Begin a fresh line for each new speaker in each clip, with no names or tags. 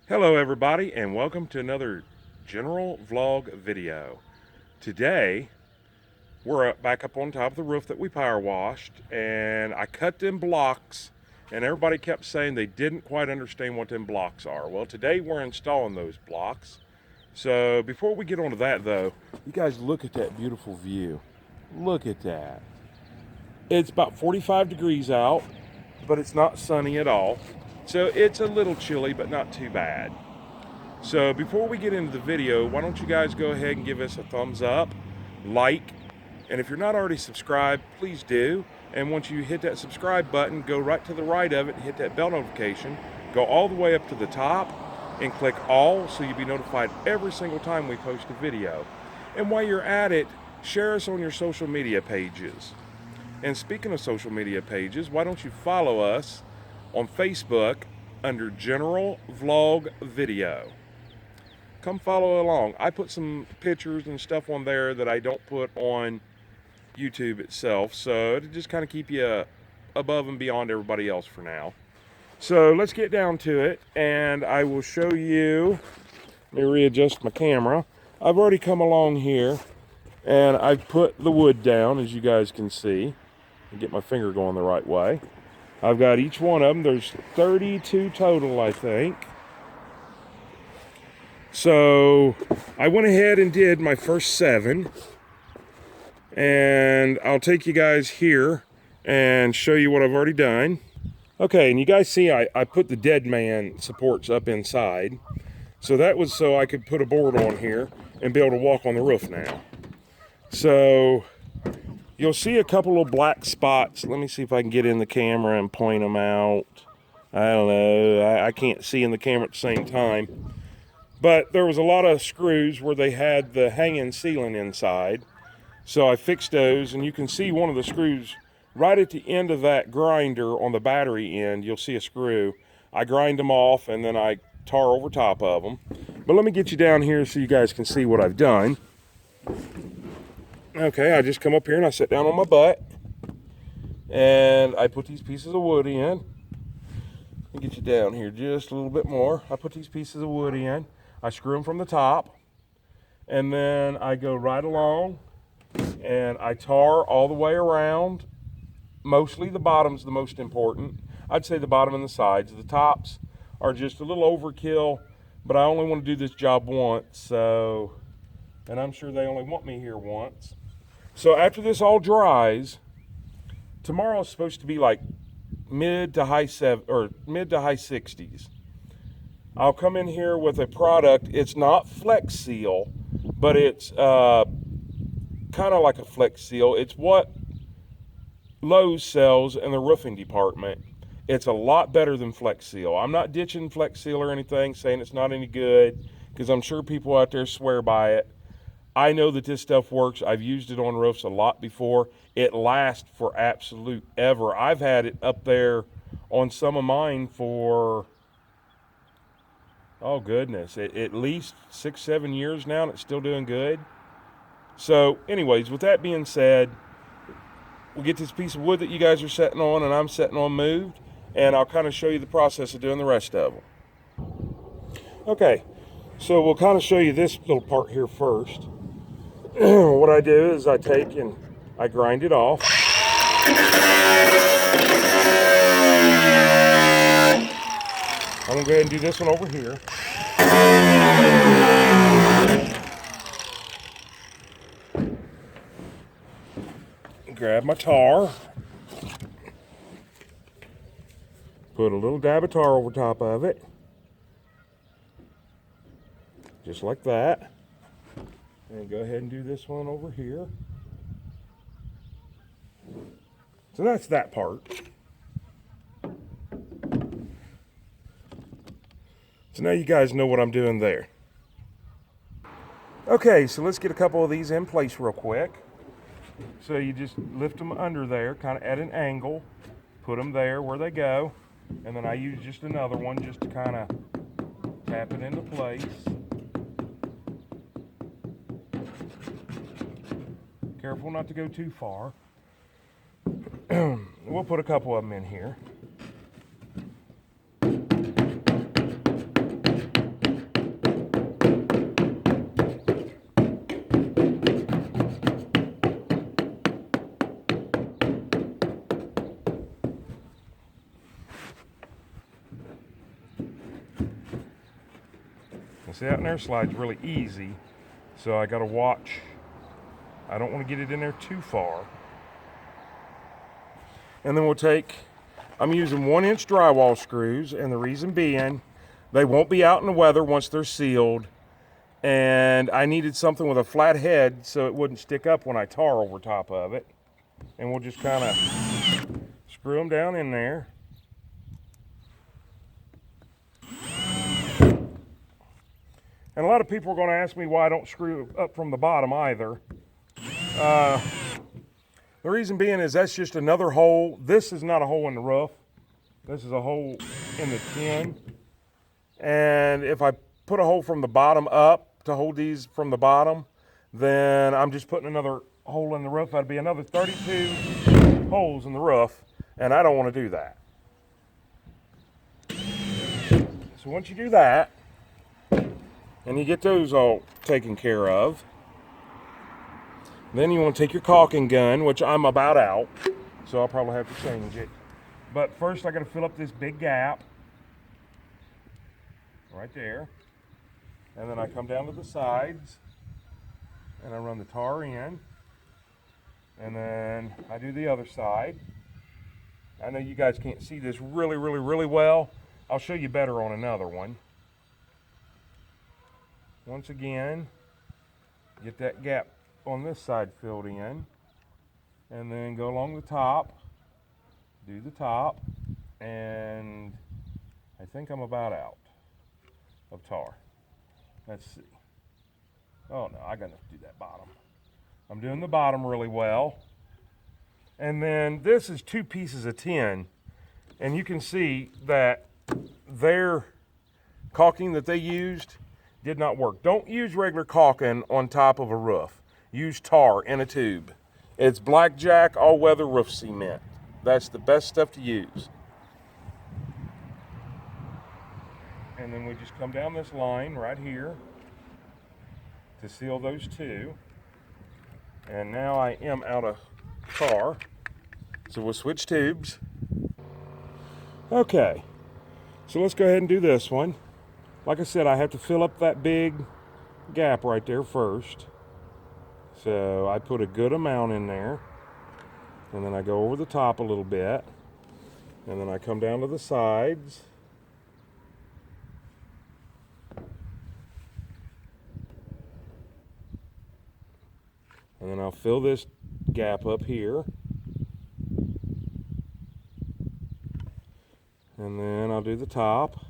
Hello everybody and welcome to another general vlog video. Today we're back up on top of the roof that we power washed, and I cut them blocks and everybody kept saying they didn't quite understand what them blocks are. Well, today we're installing those blocks. So before we get onto that though, you guys look at that beautiful view. Look at that. It's about 45 degrees out, but it's not sunny at all. So it's a little chilly, but not too bad. So before we get into the video, why don't you guys go ahead and give us a thumbs up, like, and if you're not already subscribed, please do. And once you hit that subscribe button, go right to the right of it, hit that bell notification, go all the way up to the top, and click all so you'll be notified every single time we post a video. And while you're at it, share us on your social media pages. And speaking of social media pages, why don't you follow us on Facebook under General Vlog Video. Come follow along. I put some pictures and stuff on there that I don't put on YouTube itself, so it'll just kind of keep you above and beyond everybody else for now. So let's get down to it, and I will show you. Let me readjust my camera. I've already come along here, and I've put the wood down, as you guys can see. Get my finger going the right way. I've got each one of them. There's 32 total, I think. So I went ahead and did my first 7. And I'll take you guys here and show you what I've already done. Okay, and you guys see I put the dead man supports up inside. So that was so I could put a board on here and be able to walk on the roof now. So you'll see a couple of black spots. Let me see if I can get in the camera and point them out. I don't know. I can't see in the camera at the same time. But there was a lot of screws where they had the hanging ceiling inside. So I fixed those, and you can see one of the screws right at the end of that grinder on the battery end. You'll see a screw. I grind them off, and then I tar over top of them. But let me get you down here so you guys can see what I've done. Okay, I just come up here and I sit down on my butt and I put these pieces of wood in. Let me get you down here just a little bit more. I put these pieces of wood in. I screw them from the top, and then I go right along and I tar all the way around. Mostly the bottom's the most important. I'd say the bottom and the sides. The tops are just a little overkill, but I only want to do this job once, so, and I'm sure they only want me here once. So after this all dries, tomorrow is supposed to be like mid to high 60s. I'll come in here with a product. It's not Flex Seal, but it's kind of like a Flex Seal. It's what Lowe's sells in the roofing department. It's a lot better than Flex Seal. I'm not ditching Flex Seal or anything, saying it's not any good, because I'm sure people out there swear by it. I know that this stuff works. I've used it on roofs a lot before. It lasts for absolute ever. I've had it up there on some of mine for, oh goodness, at least 6-7 years now, and it's still doing good. So anyways, with that being said, we'll get this piece of wood that you guys are sitting on and I'm sitting on moved, and I'll kind of show you the process of doing the rest of them. Okay, so we'll kind of show you this little part here first. What I do is I take and I grind it off. I'm going to go ahead and do this one over here. Grab my tar. Put a little dab of tar over top of it. Just like that. And go ahead and do this one over here. So that's that part. So now you guys know what I'm doing there. Okay, so let's get a couple of these in place real quick. So you just lift them under there, kind of at an angle, put them there where they go, and then I use just another one just to kind of tap it into place. Careful not to go too far. We'll put a couple of them in here. see, out in there slides really easy, so I got to watch. I don't want to get it in there too far. And then we'll take, I'm using 1-inch drywall screws, and the reason being, they won't be out in the weather once they're sealed. And I needed something with a flat head so it wouldn't stick up when I tar over top of it. And we'll just kind of screw them down in there. And a lot of people are going to ask me why I don't screw up from the bottom either. The reason being is that's just another hole. This is not a hole in the roof. This is a hole in the tin. And if I put a hole from the bottom up to hold these from the bottom, then I'm just putting another hole in the roof. That'd be another 32 holes in the roof, and I don't want to do that. So once you do that, and you get those all taken care of, then you want to take your caulking gun, which I'm about out, so I'll probably have to change it. But first I got to fill up this big gap right there. And then I come down to the sides and I run the tar in. And then I do the other side. I know you guys can't see this really well. I'll show you better on another one. Once again, get that gap on this side filled in, and then go along the top, do the top, and I think I'm about out of tar. Let's see. Oh no, I got enough to do that bottom. I'm doing the bottom really well. And then this is 2 pieces of tin, and you can see that their caulking that they used did not work. Don't use regular caulking on top of a roof. Use tar in a tube. It's Blackjack all-weather roof cement. That's the best stuff to use. And then we just come down this line right here to seal those 2. And now I am out of tar, so we'll switch tubes. Okay, so let's go ahead and do this one. Like I said, I have to fill up that big gap right there first. So I put a good amount in there, and then I go over the top a little bit, and then I come down to the sides. And then I'll fill this gap up here. And then I'll do the top.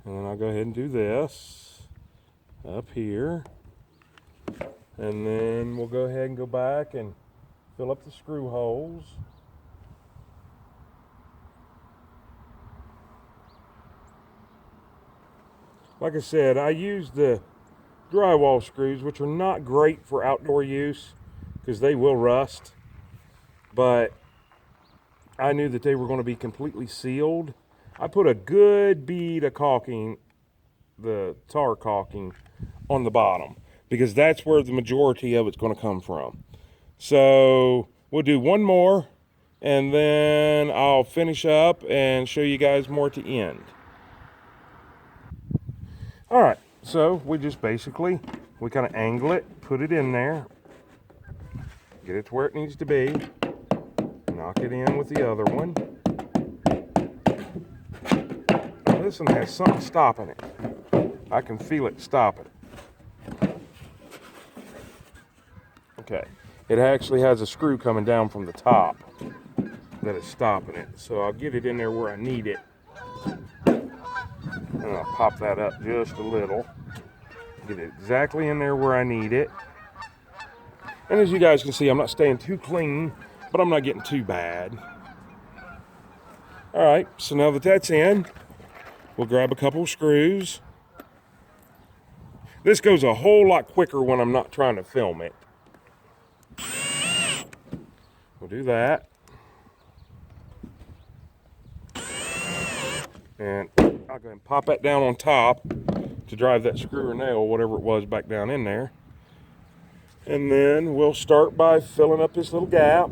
And then I'll go ahead and do this up here. And then we'll go ahead and go back and fill up the screw holes. Like I said, I use the drywall screws, which are not great for outdoor use because they will rust. But I knew that they were going to be completely sealed. I put a good bead of caulking, the tar caulking, on the bottom because that's where the majority of it's going to come from. So we'll do one more and then I'll finish up and show you guys more at the end. All right, so we just basically, we kind of angle it, put it in there, get it to where it needs to be, knock it in with the other one. Now this one has something stopping it. I can feel it stopping. Okay, it actually has a screw coming down from the top that is stopping it. So I'll get it in there where I need it. And I'll pop that up just a little. Get it exactly in there where I need it. And as you guys can see, I'm not staying too clean, but I'm not getting too bad. All right, so now that that's in, we'll grab a couple of screws. This goes a whole lot quicker when I'm not trying to film it. We'll do that. And I'll go ahead and pop that down on top to drive that screw or nail, whatever it was, back down in there. And then we'll start by filling up this little gap.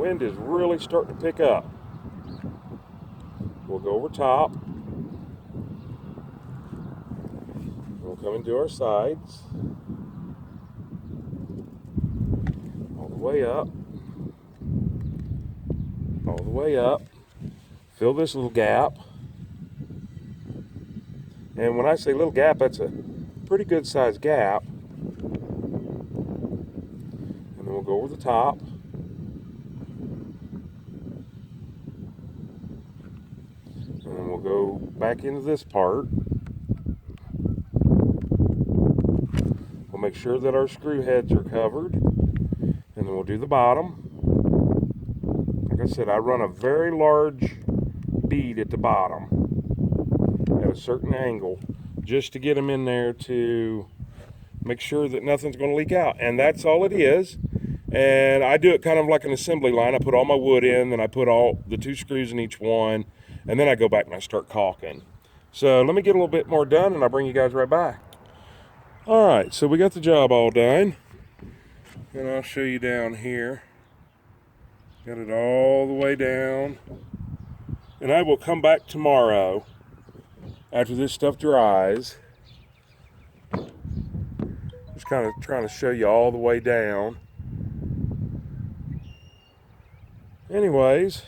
wind is really starting to pick up. We'll go over top. We'll come into our sides. All the way up. All the way up. Fill this little gap. And when I say little gap, that's a pretty good sized gap. And then we'll go over the top. And then we'll go back into this part. We'll make sure that our screw heads are covered. And then we'll do the bottom. Like I said, I run a very large bead at the bottom at a certain angle just to get them in there to make sure that nothing's going to leak out. And that's all it is. And I do it kind of like an assembly line. I put all my wood in, then I put all the 2 screws in each one, and then I go back and I start caulking. So let me get a little bit more done and I'll bring you guys right back. All right, so we got the job all done. And I'll show you down here. Got it all the way down. And I will come back tomorrow after this stuff dries. Just kind of trying to show you all the way down. Anyways,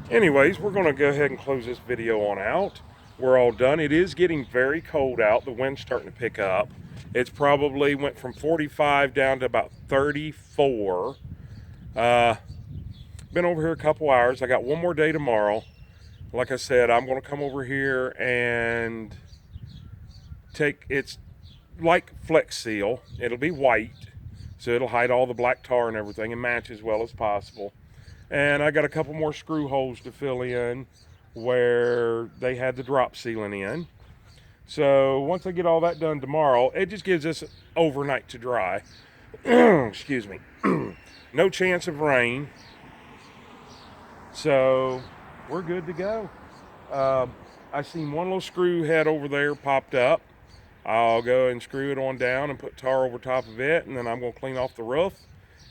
we're going to go ahead and close this video on out. We're all done. It is getting very cold out. The wind's starting to pick up. It's probably went from 45 down to about 34. Been over here a couple hours. I got one more day tomorrow. Like I said, I'm going to come over here and it's like Flex Seal. It'll be white, so it'll hide all the black tar and everything and match as well as possible. And I got a couple more screw holes to fill in where they had the drop sealing in. So once I get all that done tomorrow, it just gives us overnight to dry. Excuse me. No chance of rain. So we're good to go. I seen one little screw head over there popped up. I'll go and screw it on down and put tar over top of it, and then I'm going to clean off the roof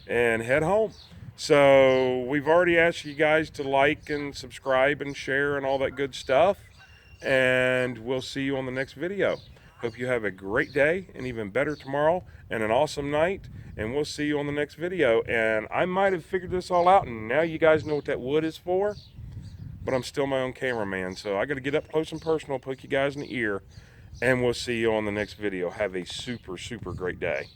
and head home. So we've already asked you guys to like and subscribe and share and all that good stuff. And we'll see you on the next video. Hope you have a great day and even better tomorrow and an awesome night. And we'll see you on the next video. And I might have figured this all out, and now you guys know what that wood is for. But I'm still my own cameraman, so I got to get up close and personal, poke you guys in the ear. And we'll see you on the next video. Have a super, super great day.